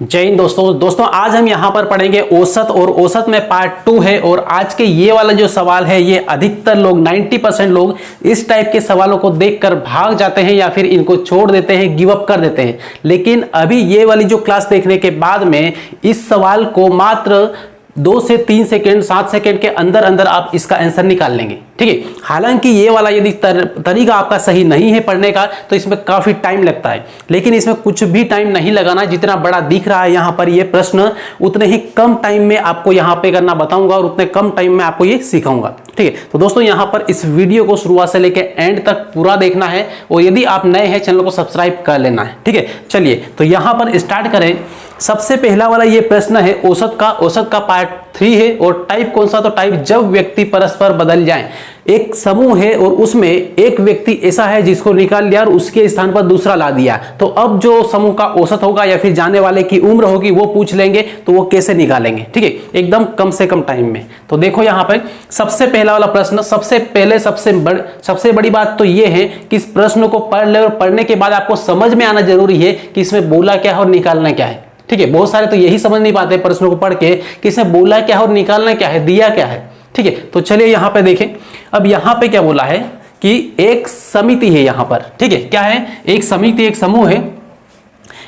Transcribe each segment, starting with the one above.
जय हिंद दोस्तों आज हम यहाँ पर पढ़ेंगे औसत और औसत में पार्ट 2 है। और आज के ये वाला जो सवाल है ये अधिकतर लोग 90% लोग इस टाइप के सवालों को देखकर भाग जाते हैं या फिर इनको छोड़ देते हैं, गिव अप कर देते हैं। लेकिन अभी ये वाली जो क्लास देखने के बाद में इस सवाल को मात्र 2 से 3 सेकेंड 7 सेकेंड के अंदर अंदर आप इसका आंसर निकाल लेंगे। ठीक है, हालांकि ये वाला यदि तरीका आपका सही नहीं है पढ़ने का तो इसमें काफी टाइम लगता है, लेकिन इसमें कुछ भी टाइम नहीं लगाना। जितना बड़ा दिख रहा है यहाँ पर ये प्रश्न, उतने ही कम टाइम में आपको यहाँ पे करना बताऊंगा और उतने कम टाइम में आपको ये सिखाऊंगा। ठीक है, तो दोस्तों यहाँ पर इस वीडियो को शुरुआत से लेकर एंड तक पूरा देखना है और यदि आप नए हैं चैनल को सब्सक्राइब कर लेना है। ठीक है, चलिए तो यहाँ पर स्टार्ट करें। सबसे पहला वाला ये प्रश्न है औसत का पार्ट 3 है। और टाइप कौन सा? तो टाइप जब व्यक्ति परस्पर बदल जाएं। एक समूह है और उसमें एक व्यक्ति ऐसा है जिसको निकाल लिया और उसके स्थान पर दूसरा ला दिया, तो अब जो समूह का औसत होगा या फिर जाने वाले की उम्र होगी वो पूछ लेंगे, तो वो कैसे निकालेंगे। ठीक है, एकदम कम से कम टाइम में। तो देखो यहाँ पर सबसे पहला वाला प्रश्न, सबसे बड़ी बात तो ये है कि इस प्रश्न को पढ़ ले और पढ़ने के बाद आपको समझ में आना जरूरी है कि इसमें बोला क्या है और निकालना क्या है। ठीक है, बहुत सारे तो यही समझ नहीं पाते प्रश्नों को पढ़ के कि इसमें बोला क्या है और निकालना क्या है, दिया क्या है। ठीक है, तो चलिए यहाँ पे देखें। अब यहाँ पे क्या बोला है कि एक समिति है यहाँ पर। ठीक है, क्या है? एक समिति, एक समूह है।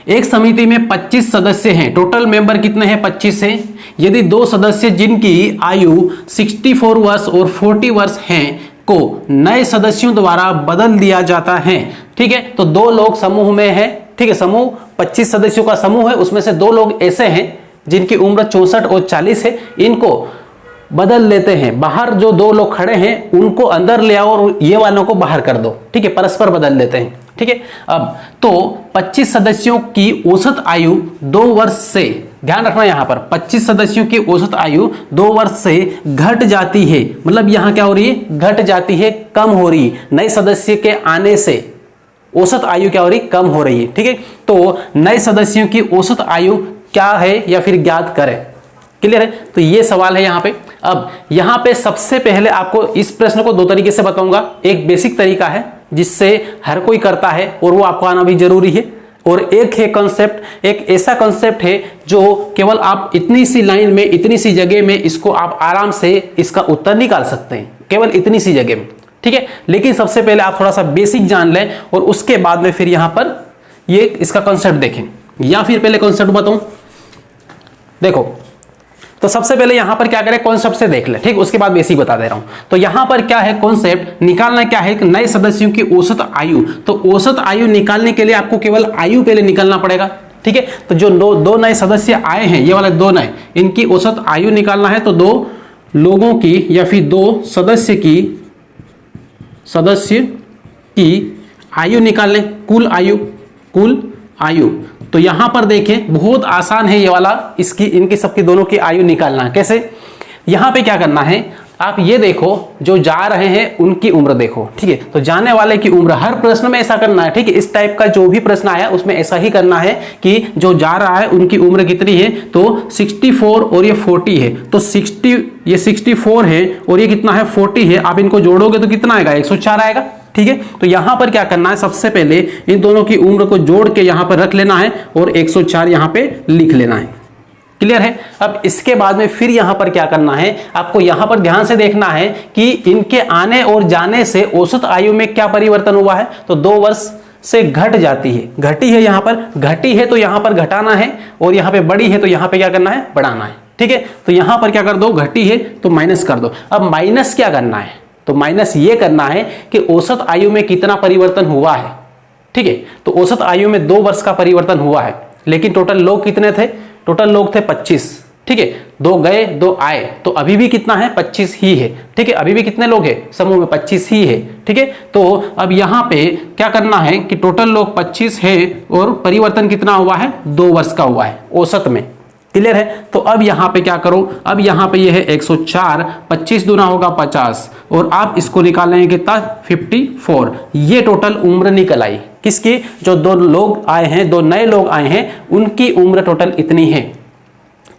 एक समिति में 25 सदस्य हैं। टोटल मेंबर कितने हैं? 25 हैं। यदि 2 सदस्य जिनकी आयु 64 वर्ष और 40 वर्ष हैं को नए सदस्यों द्वारा बदल दिया जाता है। ठीक है, तो 2 लोग समूह में हैं। ठीक है, समूह 25 सदस्यों का समूह है, उसमें से 2 लोग ऐसे हैं जिनकी उम्र 64 और 40 है। इनको बदल लेते हैं। बाहर जो 2 लोग खड़े हैं उनको अंदर ले आओ और ये वालों को बाहर कर दो। ठीक है, परस्पर बदल लेते हैं। ठीक है, अब तो 25 सदस्यों की औसत आयु 2 वर्ष से, ध्यान रखना यहाँ पर 25 सदस्यों की औसत आयु 2 वर्ष से घट जाती है। मतलब यहाँ क्या हो रही है? घट जाती है, कम हो रही। नए सदस्य के आने से औसत आयु क्या हो रही? कम हो रही है। ठीक है, तो नए सदस्यों की औसत आयु क्या है या फिर ज्ञात करें। क्लियर है? तो ये सवाल है यहाँ पे। अब यहाँ पे सबसे पहले आपको इस प्रश्न को 2 तरीके से बताऊंगा। एक बेसिक तरीका है जिससे हर कोई करता है और वो आपको आना भी जरूरी है, और एक है कॉन्सेप्ट, एक ऐसा कॉन्सेप्ट है जो केवल आप इतनी सी लाइन में, इतनी सी जगह में इसको आप आराम से इसका उत्तर निकाल सकते हैं, केवल इतनी सी जगह में। ठीक है, लेकिन सबसे पहले आप थोड़ा सा बेसिक जान लें और उसके बाद में फिर यहां पर ये इसका कॉन्सेप्ट देखें, या फिर पहले कॉन्सेप्ट बताऊं। देखो, तो सबसे पहले यहां पर क्या करें, कॉन्सेप्ट से देख ले। ठीक, उसके बाद बेसिक बता दे रहा हूं। तो यहां पर क्या है कॉन्सेप्ट, निकालना क्या है कि नए सदस्यों की औसत आयु। तो औसत आयु निकालने के लिए आपको केवल आयु पहले निकालना पड़ेगा। ठीक है, तो जो 2 नए सदस्य आए हैं, ये वाले 2 नए, इनकी औसत आयु निकालना है। तो 2 लोगों की या फिर 2 सदस्य की आयु निकाल लें, कुल आयु। तो यहां पर देखें बहुत आसान है ये वाला, इनकी सबकी दोनों की आयु निकालना है। कैसे? यहां पे क्या करना है, आप ये देखो जो जा रहे हैं उनकी उम्र देखो। ठीक है, तो जाने वाले की उम्र, हर प्रश्न में ऐसा करना है। ठीक है, इस टाइप का जो भी प्रश्न आया उसमें ऐसा ही करना है कि जो जा रहा है उनकी उम्र कितनी है। तो 64 और ये 40 है, तो 64 है और ये कितना है? 40 है। आप इनको जोड़ोगे तो कितना आएगा? 104 आएगा। ठीक है, तो यहां पर क्या करना है, सबसे पहले इन दोनों की उम्र को जोड़ के यहां पर रख लेना है और 104 यहां पे लिख लेना है। क्लियर है? अब इसके बाद में फिर यहां पर क्या करना है, आपको यहां पर ध्यान से देखना है कि इनके आने और जाने से औसत आयु में क्या परिवर्तन हुआ है। तो 2 वर्ष से घट जाती है, घटी है, यहां पर घटी है तो यहां पर घटाना है, और यहां पे बढ़ी है तो यहां पे क्या करना है? बढ़ाना है। ठीक है, तो यहां पर क्या कर दो, घटी है तो माइनस कर दो। अब माइनस क्या करना है, तो माइनस ये करना है कि औसत आयु में कितना परिवर्तन हुआ है। ठीक है, तो औसत आयु में 2 वर्ष का परिवर्तन हुआ है, लेकिन टोटल लोग कितने थे? टोटल लोग थे 25। ठीक है, 2 गए 2 आए, तो अभी भी कितना है? 25 ही है। ठीक है, अभी भी कितने लोग हैं समूह में? 25 ही है। ठीक है, तो अब यहां पे क्या करना है कि टोटल लोग 25 है और परिवर्तन कितना हुआ है? 2 वर्ष का हुआ है औसत में। क्लियर है? तो अब यहां पे क्या करो, अब यहां पे ये है 104, 25 दूना होगा 50, और आप इसको निकालेंगे कितना? 54। ये टोटल उम्र निकल आई किसकी? जो 2 लोग आए हैं, 2 नए लोग आए हैं, उनकी उम्र टोटल इतनी है।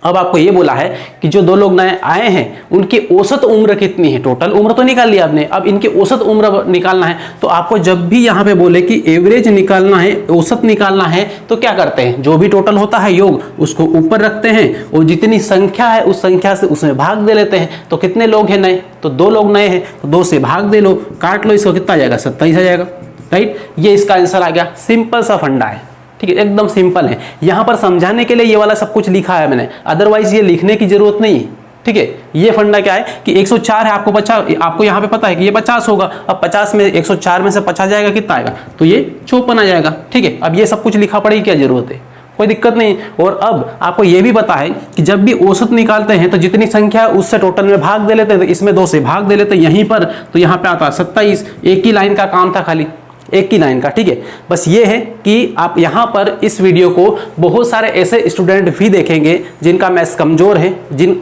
अब आपको ये बोला है कि जो दो लोग नए आए हैं उनकी औसत उम्र कितनी है। टोटल उम्र तो निकाल लिया आपने, अब इनकी औसत उम्र निकालना है। तो आपको जब भी यहाँ पे बोले कि एवरेज निकालना है, औसत निकालना है, तो क्या करते हैं, जो भी टोटल होता है योग उसको ऊपर रखते हैं और जितनी संख्या है उस संख्या से उसमें भाग दे लेते हैं। तो कितने लोग हैं नए, तो 2 लोग नए हैं, तो 2 से भाग दे लो, काट लो, इसको कितना आ जाएगा, 27 आ जाएगा। राइट, ये इसका आंसर आ गया। सिंपल सा फंडा है, ठीक है, एकदम सिंपल है। यहां पर समझाने के लिए ये वाला सब कुछ लिखा है मैंने, अदरवाइज ये लिखने की जरूरत नहीं है। ठीक है, ये फंडा क्या है कि 104 है, आपको 50, आपको यहाँ पे पता है कि ये 50 होगा। अब 50 में 104 में से 50 जाएगा, कितना आएगा, तो ये 54 आ जाएगा। ठीक है, अब ये सब कुछ लिखा पड़ेगी, क्या जरूरत है, कोई दिक्कत नहीं। और अब आपको ये भी पता है कि जब भी औसत निकालते हैं तो जितनी संख्या है उससे टोटल में भाग दे लेते हैं, तो इसमें 2 से भाग दे लेते हैं यहीं पर, तो यहाँ पे आता है 27। एक ही लाइन का काम था, खाली एक ही लाइन का। ठीक है, बस ये है कि आप यहाँ पर इस वीडियो को बहुत सारे ऐसे स्टूडेंट भी देखेंगे जिनका मैथ्स कमजोर है,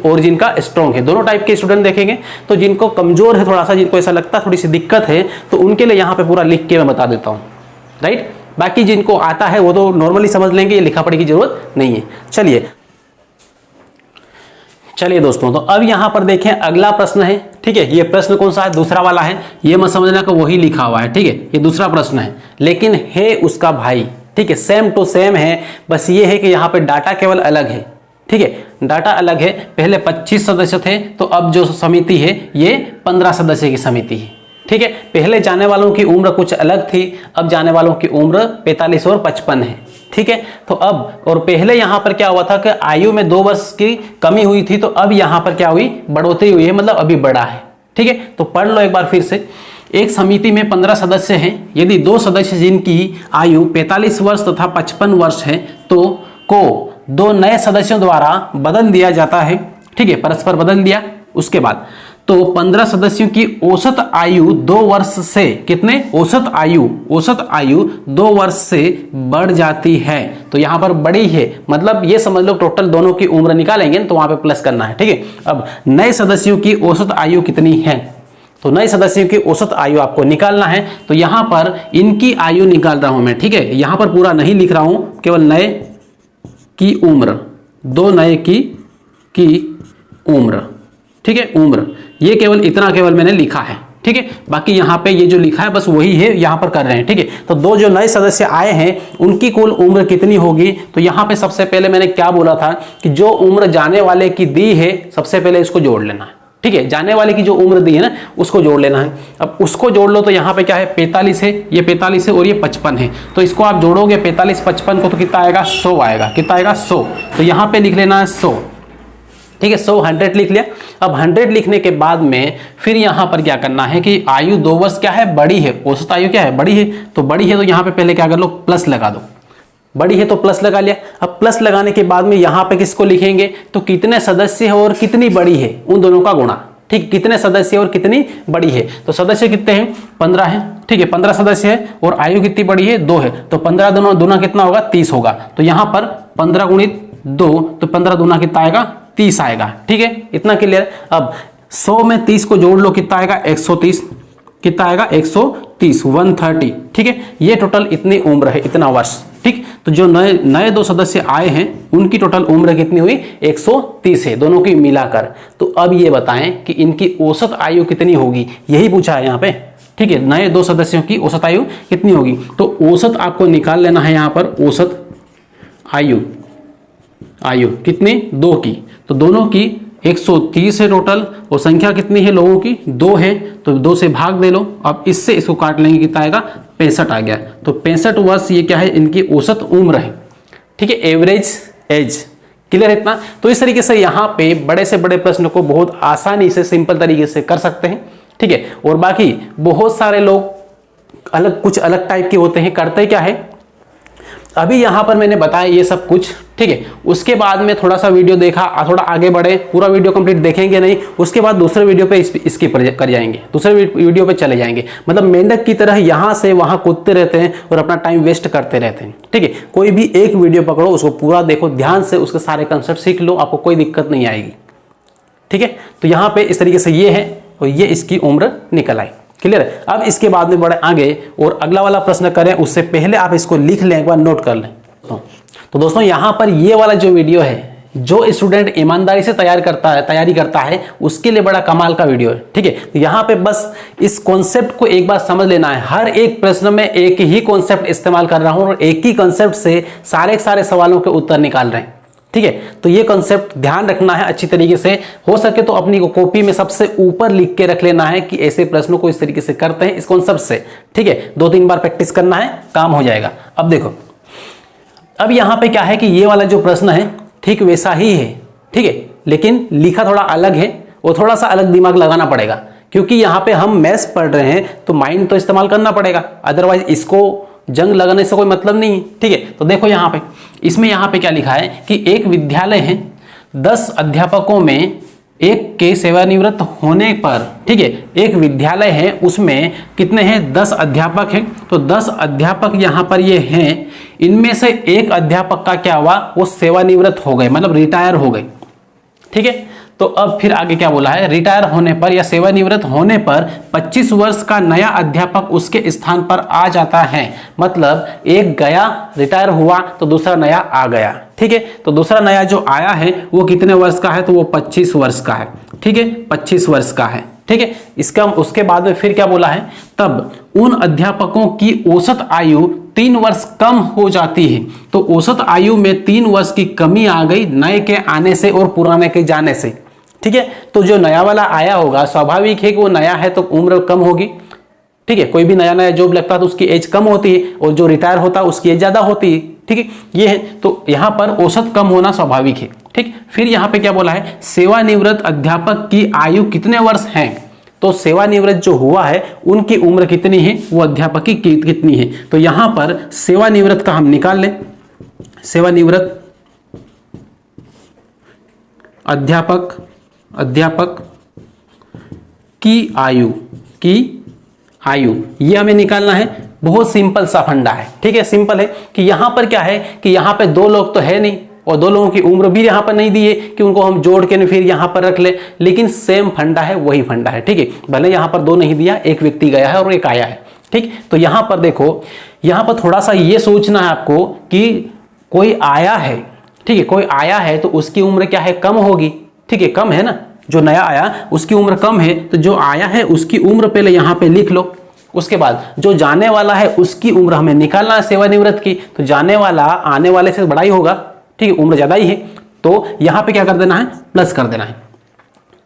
और जिनका स्ट्रॉन्ग है। दोनों टाइप के स्टूडेंट देखेंगे। तो जिनको कमजोर है थोड़ा सा, जिनको ऐसा लगता है थोड़ी सी दिक्कत है, तो उनके लिए यहाँ पे पूरा लिख के मैं बता देता हूँ। राइट, बाकी जिनको आता है वो तो नॉर्मली समझ लेंगे, ये लिखा पढ़ी की जरूरत नहीं है। चलिए दोस्तों, तो अब यहां पर देखें अगला प्रश्न है। ठीक है, ये प्रश्न कौन सा है, दूसरा वाला है, ये मत समझना कि वही लिखा हुआ है। ठीक है, ये दूसरा प्रश्न है, लेकिन है उसका भाई। ठीक है, सेम टू सेम है, बस ये है कि यहाँ पे डाटा केवल अलग है। ठीक है, डाटा अलग है, पहले 25 सदस्य थे, तो अब जो समिति है ये 15 सदस्य की समिति है। ठीक है, पहले जाने वालों की उम्र कुछ अलग थी, अब जाने वालों की उम्र 45 और 55 है। ठीक है, तो अब, और पहले यहां पर क्या हुआ था कि आयु में 2 वर्ष की कमी हुई थी, तो अब यहां पर क्या हुई, बढ़ोतरी हुई है, मतलब अभी बड़ा है। ठीक है, तो पढ़ लो एक बार फिर से। एक समिति में 15 सदस्य हैं, यदि 2 सदस्य जिनकी आयु 45 वर्ष तथा 55 वर्ष है, तो को 2 नए सदस्यों द्वारा बदल दिया जाता है। ठीक है, परस्पर बदल दिया। उसके बाद तो 15 सदस्यों की औसत आयु 2 वर्ष से कितने, औसत आयु 2 वर्ष से बढ़ जाती है। तो यहां पर बड़ी है, मतलब ये समझ लो टोटल दोनों की उम्र निकालेंगे तो वहां पे प्लस करना है। ठीक है, अब नए सदस्यों की औसत आयु कितनी है, तो नए सदस्यों की औसत आयु आपको निकालना है। तो यहां पर इनकी आयु निकाल रहा हूं मैं। ठीक है, यहां पर पूरा नहीं लिख रहा हूं, केवल नए की उम्र, 2 नए की उम्र। ठीक है, उम्र, ये केवल इतना केवल मैंने लिखा है। ठीक है, बाकी यहाँ पे ये जो लिखा है बस वही है, यहाँ पर कर रहे हैं। ठीक है, तो 2 जो नए सदस्य आए हैं उनकी कुल उम्र कितनी होगी, तो यहाँ पे सबसे पहले मैंने क्या बोला था कि जो उम्र जाने वाले की दी है सबसे पहले इसको जोड़ लेना है। ठीक है, जाने वाले की जो उम्र दी है ना उसको जोड़ लेना है। अब उसको जोड़ लो, तो यहाँ पे क्या है, 45 है, ये 45 है और ये 55 है, तो इसको आप जोड़ोगे 45 55 को, तो कितना आएगा, 100 आएगा। कितना आएगा, 100। तो यहाँ पे लिख लेना है 100। ठीक है, 100 लिख लिया। अब 100 लिखने के बाद में फिर यहां पर क्या करना है कि आयु 2 वर्ष क्या है, बड़ी है, औसत आयु क्या है, बड़ी है। तो बड़ी है तो यहां पे पहले क्या कर लो, प्लस लगा दो। बड़ी है तो प्लस लगा लिया। अब प्लस लगाने के बाद में यहां पे किसको लिखेंगे, तो कितने सदस्य है और कितनी बड़ी है, उन दोनों का गुणा। ठीक, कितने सदस्य और कितनी बड़ी है, तो सदस्य कितने हैं, 15 है। ठीक है, 15 सदस्य है और आयु कितनी बड़ी है, 2 है, तो 15 दूना कितना होगा, 30 होगा। तो यहां पर 15 गुणित 2, तो 15 दूना कितना आएगा, 30 आएगा। ठीक है, इतना क्लियर। अब 100 में 30 को जोड़ लो, कितना आएगा, 130। कितना आएगा, 130, 130। ठीक है, ये टोटल इतनी उम्र है, इतना वर्ष। ठीक, तो जो नए 2 सदस्य आए हैं उनकी टोटल उम्र कितनी हुई, 130 है, दोनों की मिलाकर। तो अब ये बताएं कि इनकी औसत आयु कितनी होगी, यही पूछा है यहाँ पे। ठीक है, नए 2 सदस्यों की औसत आयु कितनी होगी, तो औसत आपको निकाल लेना है यहाँ पर। औसत आयु कितनी, 2 की, तो दोनों की 130 है टोटल, और संख्या कितनी है लोगों की, 2 है, तो 2 से भाग दे लो। अब इससे इसको काट लेंगे, कितना आएगा, 65 आ गया। तो 65 वर्ष ये क्या है, इनकी औसत उम्र है। ठीक है, एवरेज एज। क्लियर इतना। तो इस तरीके से यहाँ पे बड़े से बड़े प्रश्न को बहुत आसानी से सिंपल तरीके से कर सकते हैं। ठीक है, और बाकी बहुत सारे लोग कुछ अलग टाइप के होते हैं, करते क्या है, अभी यहां पर मैंने बताया ये सब कुछ। ठीक है, उसके बाद में थोड़ा सा वीडियो देखा, थोड़ा आगे बढ़े, पूरा वीडियो कंप्लीट देखेंगे नहीं, उसके बाद दूसरे वीडियो पे स्किप कर जाएंगे, दूसरे वीडियो पे चले जाएंगे। मतलब मेंढक की तरह यहां से वहां कूदते रहते हैं और अपना टाइम वेस्ट करते रहते हैं। ठीक है, कोई भी एक वीडियो पकड़ो, उसको पूरा देखो ध्यान से, उसके सारे कंसेप्ट सीख लो, आपको कोई दिक्कत नहीं आएगी। ठीक है, तो यहाँ पे इस तरीके से ये है और ये इसकी उम्र निकल आई। क्लियर है। अब इसके बाद में बढ़े आगे और अगला वाला प्रश्न करें, उससे पहले आप इसको लिख लें, एक बार नोट कर लें। तो दोस्तों यहाँ पर ये वाला जो वीडियो है, जो स्टूडेंट ईमानदारी से तैयारी करता है उसके लिए बड़ा कमाल का वीडियो है। ठीक है, तो यहाँ पे बस इस कॉन्सेप्ट को एक बार समझ लेना है। हर एक प्रश्न में एक ही कॉन्सेप्ट इस्तेमाल कर रहा हूं और एक ही कॉन्सेप्ट से सारे सवालों के उत्तर निकाल रहे हैं। ठीक है, तो ये कॉन्सेप्ट ध्यान रखना है अच्छी तरीके से। हो सके तो अपनी कॉपी में सबसे ऊपर लिख के रख लेना है कि ऐसे प्रश्नों को इस तरीके से करते हैं इस कॉन्सेप्ट से। ठीक है, 2-3 बार प्रैक्टिस करना है, काम हो जाएगा। अब देखो, अब यहां पे क्या है कि ये वाला जो प्रश्न है ठीक वैसा ही है। ठीक है, लेकिन लिखा थोड़ा अलग है और थोड़ा सा अलग दिमाग लगाना पड़ेगा, क्योंकि यहां पे हम मैथ्स पढ़ रहे हैं तो माइंड तो इस्तेमाल करना पड़ेगा, अदरवाइज इसको जंग लगाने से कोई मतलब नहीं है। ठीक है, तो देखो यहाँ पे, इसमें यहाँ पे क्या लिखा है कि एक विद्यालय है, 10 अध्यापकों में एक के सेवानिवृत्त होने पर, ठीक है, एक विद्यालय है उसमें कितने हैं, 10 अध्यापक हैं। तो 10 अध्यापक यहाँ पर ये हैं, इनमें से एक अध्यापक का क्या हुआ, वो सेवानिवृत्त हो गए, मतलब रिटायर हो गए। ठीक है, तो अब फिर आगे क्या बोला है, रिटायर होने पर या सेवानिवृत्त होने पर 25 वर्ष का नया अध्यापक उसके स्थान पर आ जाता है। मतलब एक गया, रिटायर हुआ, तो दूसरा नया आ गया। ठीक है, तो दूसरा नया जो आया है वो कितने वर्ष का है, तो वो 25 वर्ष का है। ठीक है, 25 वर्ष का है। ठीक है, इसका उसके बाद में फिर क्या बोला है, तब उन अध्यापकों की औसत आयु 3 वर्ष कम हो जाती है। तो औसत आयु में 3 वर्ष की कमी आ गई नए के आने से और पुराने के जाने से। ठीक है, तो जो नया वाला आया होगा, स्वाभाविक है कि वो नया है तो उम्र कम होगी। ठीक है, कोई भी नया जॉब लगता है तो उसकी एज कम होती है, और जो रिटायर होता है उसकी एज ज्यादा होती है। ठीक है, ये है, तो यहाँ पर औसत कम होना स्वाभाविक है। ठीक, फिर यहाँ पे क्या बोला है, सेवानिवृत्त अध्यापक की आयु कितने वर्ष है। तो सेवानिवृत्त जो हुआ है उनकी उम्र कितनी है, वो अध्यापक की कितनी है। तो यहां पर सेवानिवृत्त का हम निकाल लें, सेवानिवृत्त अध्यापक की आयु ये हमें निकालना है। बहुत सिंपल सा फंडा है। ठीक है, सिंपल है कि यहां पर क्या है कि यहां पे 2 लोग तो है नहीं और 2 लोगों की उम्र भी यहां पर नहीं दी है कि उनको हम जोड़ के फिर यहां पर रख ले, लेकिन सेम फंडा है, वही फंडा है। ठीक है, भले यहां पर 2 नहीं दिया, एक व्यक्ति गया है और एक आया है। ठीक, तो यहां पर देखो, यहां पर थोड़ा सा ये सोचना है आपको कि कोई आया है। ठीक है, कोई आया है तो उसकी उम्र क्या है, कम होगी। ठीक है, कम है ना, जो नया आया उसकी उम्र कम है, तो जो आया है उसकी उम्र पहले यहां पे लिख लो। उसके बाद जो जाने वाला है उसकी उम्र हमें निकालना है सेवानिवृत्त की, तो जाने वाला आने वाले से बड़ा ही होगा। ठीक है, उम्र ज्यादा ही है, तो यहां पे क्या कर देना है, प्लस कर देना है।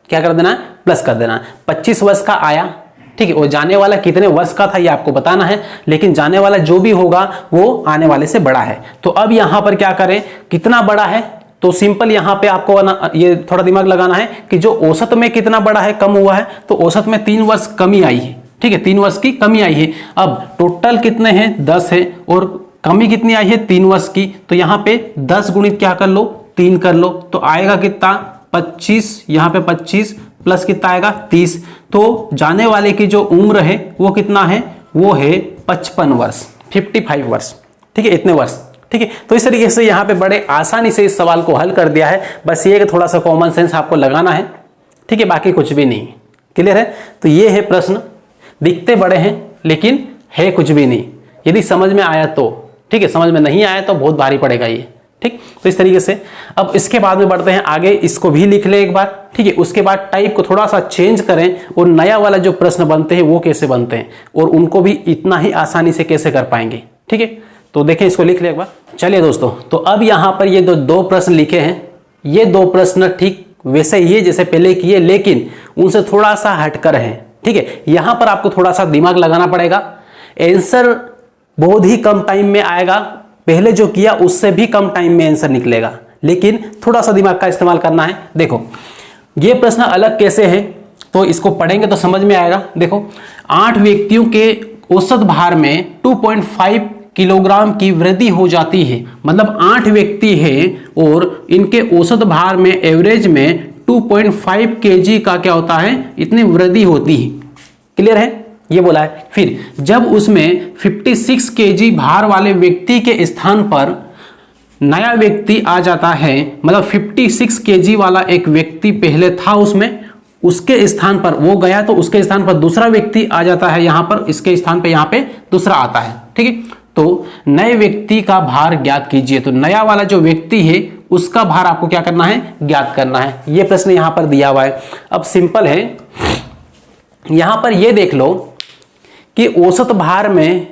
क्या कर देना है, प्लस कर देना है। 25 वर्ष का आया, ठीक है, और जाने वाला कितने वर्ष का था ये आपको बताना है, लेकिन जाने वाला जो भी होगा वो आने वाले से बड़ा है। तो अब यहां पर क्या करें, कितना बड़ा है, तो सिंपल यहां पे आपको ये थोड़ा दिमाग लगाना है कि जो औसत में कितना बड़ा है, कम हुआ है, तो औसत में 3 वर्ष कमी आई है। ठीक है, 3 वर्ष की कमी आई है। अब टोटल कितने हैं, 10 है, और कमी कितनी आई है, 3 वर्ष की। तो यहां पे 10 गुणित क्या कर लो, 3 कर लो, तो आएगा कितना, 25। यहां पे 25 प्लस कितना आएगा, 30। तो जाने वाले की जो उम्र है वो कितना है, वो है 55 वर्ष, 55 वर्ष। ठीक है, इतने वर्ष। ठीक है, तो इस तरीके से यहाँ पे बड़े आसानी से इस सवाल को हल कर दिया है। बस ये कि थोड़ा सा कॉमन सेंस आपको लगाना है। ठीक है, बाकी कुछ भी नहीं। क्लियर है, तो ये है प्रश्न, दिखते बड़े हैं लेकिन है कुछ भी नहीं, यदि समझ में आया तो। ठीक है, समझ में नहीं आया तो बहुत भारी पड़ेगा ये। ठीक, तो इस तरीके से अब इसके बाद में बढ़ते हैं आगे, इसको भी लिख ले एक बार। ठीक है, उसके बाद टाइप को थोड़ा सा चेंज करें और नया वाला जो प्रश्न बनते हैं वो कैसे बनते हैं और उनको भी इतना ही आसानी से कैसे कर पाएंगे। ठीक है, तो देखें, इसको लिख ले एक बार। चलिए दोस्तों, तो अब यहां पर ये 2 प्रश्न लिखे हैं, ये 2 प्रश्न ठीक वैसे ही है जैसे पहले किए, लेकिन उनसे थोड़ा सा हटकर है। ठीक है, यहां पर आपको थोड़ा सा दिमाग लगाना पड़ेगा। आंसर बहुत ही कम टाइम में आएगा, पहले जो किया उससे भी कम टाइम में आंसर निकलेगा, लेकिन थोड़ा सा दिमाग का इस्तेमाल करना है। देखो, ये प्रश्न अलग कैसे है, तो इसको पढ़ेंगे तो समझ में आएगा। देखो, 8 व्यक्तियों के औसत भार में 2.5 किलोग्राम की वृद्धि हो जाती है। मतलब 8 व्यक्ति हैं और इनके औसत भार में एवरेज में 2.5 केजी का क्या होता है, इतनी वृद्धि होती है। क्लियर है, ये बोला है। फिर जब उसमें 56 केजी भार वाले व्यक्ति के स्थान पर नया व्यक्ति आ जाता है, मतलब 56 केजी वाला एक व्यक्ति पहले था उसमें, उसके स्थान पर वो गया तो उसके स्थान पर दूसरा व्यक्ति आ जाता है, यहां पर इसके स्थान पे यहां पे दूसरा आता है। ठीक है, तो नए व्यक्ति का भार ज्ञात कीजिए। तो नया वाला जो व्यक्ति है उसका भार आपको क्या करना है, ज्ञात करना है। ये प्रश्न यहां पर दिया हुआ है। अब सिंपल है, यहां पर ये देख लो कि औसत भार में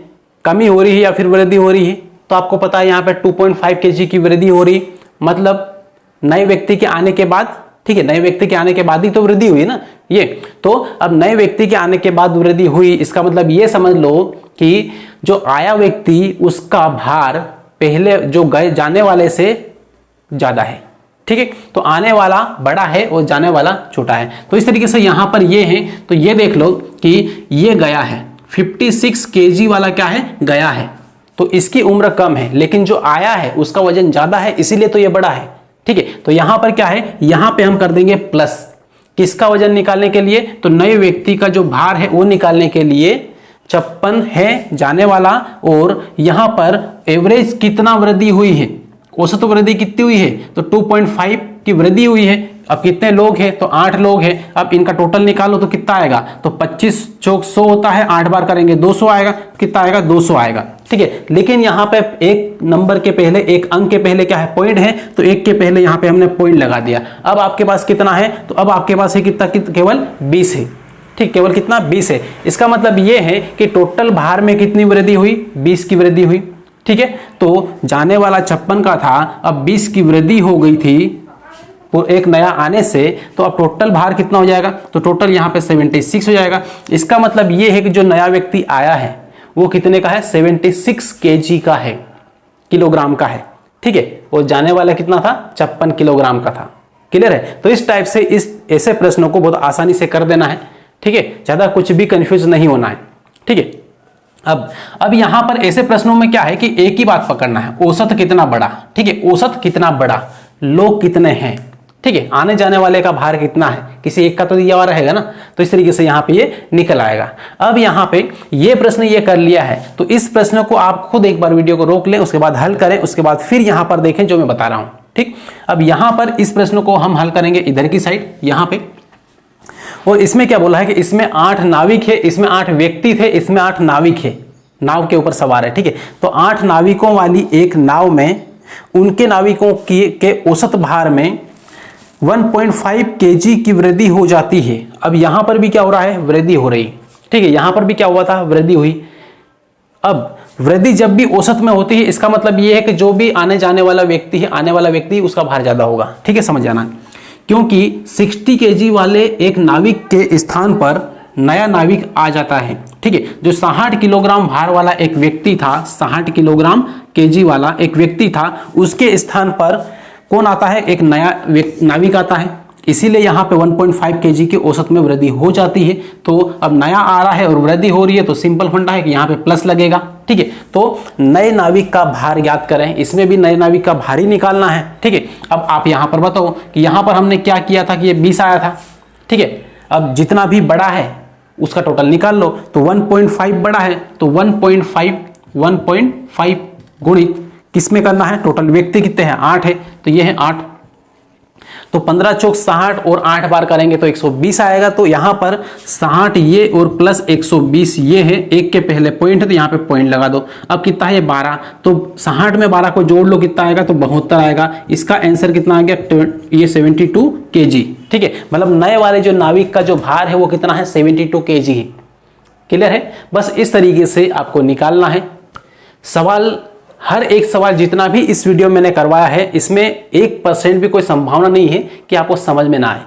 कमी हो रही है या फिर वृद्धि हो रही है। तो आपको पता है यहां पर 2.5 kg की वृद्धि हो रही, मतलब नए व्यक्ति के आने के बाद, ठीक है, नए व्यक्ति के आने के बाद ही तो वृद्धि हुई ना ये। तो अब नए व्यक्ति के आने के बाद वृद्धि हुई, इसका मतलब ये समझ लो कि जो आया व्यक्ति उसका भार पहले जो गए जाने वाले से ज्यादा है, ठीक है। तो आने वाला बड़ा है और जाने वाला छोटा है। तो इस तरीके से यहां पर ये है, तो ये देख लो कि ये गया है 56 kg वाला क्या है, गया है। तो इसकी उम्र कम है, लेकिन जो आया है उसका वजन ज्यादा है, इसीलिए तो ये बड़ा है, ठीक है। तो यहां पर क्या है, यहां पे हम कर देंगे प्लस, किसका वजन निकालने के लिए, तो नए व्यक्ति का जो भार है वो निकालने के लिए 56 है जाने वाला, और यहां पर एवरेज कितना वृद्धि हुई है, औसत वृद्धि कितनी हुई है, तो 2.5 की वृद्धि हुई है। अब कितने लोग हैं, तो 8 लोग हैं। अब इनका टोटल निकालो तो कितना आएगा, तो 25 चौक 100 होता है, 8 बार करेंगे 200 आएगा, कितना आएगा, 200 आएगा, ठीक है। लेकिन यहाँ पे एक नंबर के पहले, एक अंक के पहले क्या है, पॉइंट है, तो एक के पहले यहाँ पे हमने पॉइंट लगा दिया। अब आपके पास कितना है, तो अब आपके पास है कितना, केवल 20 है, ठीक, केवल कितना, 20 है। इसका मतलब ये है कि टोटल भार में कितनी वृद्धि हुई, 20 की वृद्धि हुई, ठीक है। तो जाने वाला 56 का था, अब 20 की वृद्धि हो गई थी और एक नया आने से, तो अब टोटल भार कितना हो जाएगा, तो टोटल यहाँ पे 76 हो जाएगा। इसका मतलब ये है कि जो नया व्यक्ति आया है वो कितने का है, 76 kg का है, किलोग्राम का है, ठीक है। और जाने वाला कितना था, 56 किलोग्राम का था। क्लियर है। तो इस टाइप से इस ऐसे प्रश्नों को बहुत आसानी से कर देना है, ठीक है, ज्यादा कुछ भी कंफ्यूज नहीं होना है, ठीक है। अब यहां पर ऐसे प्रश्नों में क्या है कि एक ही बात पकड़ना है, औसत कितना बड़ा, ठीक है, औसत कितना बड़ा, लोग कितने हैं, ठीक है, आने जाने वाले का भार कितना है, किसी एक का तो दिया हुआ रहेगा ना। तो इस तरीके से यहाँ पे ये निकल आएगा। अब यहाँ पे ये प्रश्न ये कर लिया है, तो इस प्रश्न को आप खुद एक बार वीडियो को रोक लें, उसके बाद हल करें, उसके बाद फिर यहाँ पर देखें जो मैं बता रहा हूँ, ठीक। अब यहाँ पर इस प्रश्न को हम हल करेंगे इधर की साइड, यहाँ पे, और इसमें क्या बोला है कि इसमें 8 नाविक है, इसमें 8 व्यक्ति थे, इसमें 8 नाविक है, नाव के ऊपर सवार है, ठीक है। तो 8 नाविकों वाली एक नाव में उनके नाविकों के औसत भार में 1.5 kg की वृद्धि हो जाती है। अब यहां पर भी क्या हो रहा है, वृद्धि हो रही, ठीक है, यहां पर भी क्या हुआ था, वृद्धि हुई। अब वृद्धि जब भी औसत में होती है, इसका मतलब यह है कि जो भी आने जाने वाला व्यक्ति है, आने वाला व्यक्ति उसका भार ज्यादा होगा, ठीक है, समझ जाना। क्योंकि 60 kg वाले एक नाविक के स्थान पर नया नाविक आ जाता है, ठीक है। जो 60 किलोग्राम भार वाला एक व्यक्ति था, 60 किलोग्राम kg वाला एक व्यक्ति था, उसके स्थान पर कौन आता है, एक नया नाविक आता है। इसीलिए यहाँ पे 1.5 kg की औसत में वृद्धि हो जाती है। तो अब नया आ रहा है और वृद्धि हो रही है, तो सिंपल फंडा है कि यहाँ पे प्लस लगेगा, ठीक है। तो नए नाविक का भार ज्ञात करें, इसमें भी नए नाविक का भार ही निकालना है, ठीक है। अब आप यहाँ पर बताओ कि यहाँ पर हमने क्या किया था कि ये 20 आया था, ठीक है। अब जितना भी बड़ा है उसका टोटल निकाल लो, तो 1.5 बड़ा है, तो 1.5 गुणित किस में करना है, टोटल व्यक्ति कितने हैं, 8 है, तो ये है 8, तो 15 चौक 60 और 8 बार करेंगे तो 120 आएगा। तो यहाँ पर 60 ये और प्लस 120 ये है, एक के पहले पॉइंट है तो यहाँ पे पॉइंट लगा दो। अब कितना है, 12, तो 60 में 12 को जोड़ लो, कितना आएगा, तो 72 आएगा। इसका आंसर कितना आ गया, ये 72 kg, ठीक है। मतलब नए वाले जो नाविक का जो भार है वो कितना है, 72 kg है। क्लियर है। बस इस तरीके से आपको निकालना है। सवाल, हर एक सवाल जितना भी इस वीडियो में मैंने करवाया है, इसमें 1% भी कोई संभावना नहीं है कि आपको समझ में ना आए,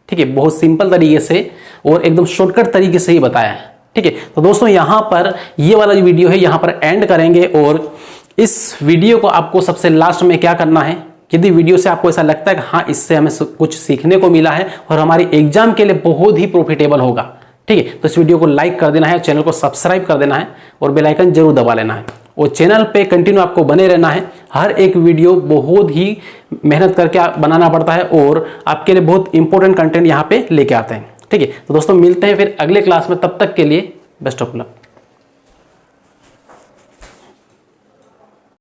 ठीक है। बहुत सिंपल तरीके से और एकदम शॉर्टकट तरीके से ही बताया है, ठीक है। तो दोस्तों यहाँ पर ये वाला जो वीडियो है यहाँ पर एंड करेंगे, और इस वीडियो को आपको सबसे लास्ट में क्या करना है, यदि वीडियो से आपको ऐसा लगता है कि हाँ इससे हमें कुछ सीखने को मिला है और हमारी एग्जाम के लिए बहुत ही प्रॉफिटेबल होगा, ठीक है, तो इस वीडियो को लाइक कर देना है, चैनल को सब्सक्राइब कर देना है और बेल आइकन जरूर दबा लेना है, और चैनल पे कंटिन्यू आपको बने रहना है। हर एक वीडियो बहुत ही मेहनत करके बनाना पड़ता है और आपके लिए बहुत इंपॉर्टेंट कंटेंट यहाँ पे लेके आते हैं, ठीक है। तो दोस्तों मिलते हैं फिर अगले क्लास में, तब तक के लिए बेस्ट ऑफ लक।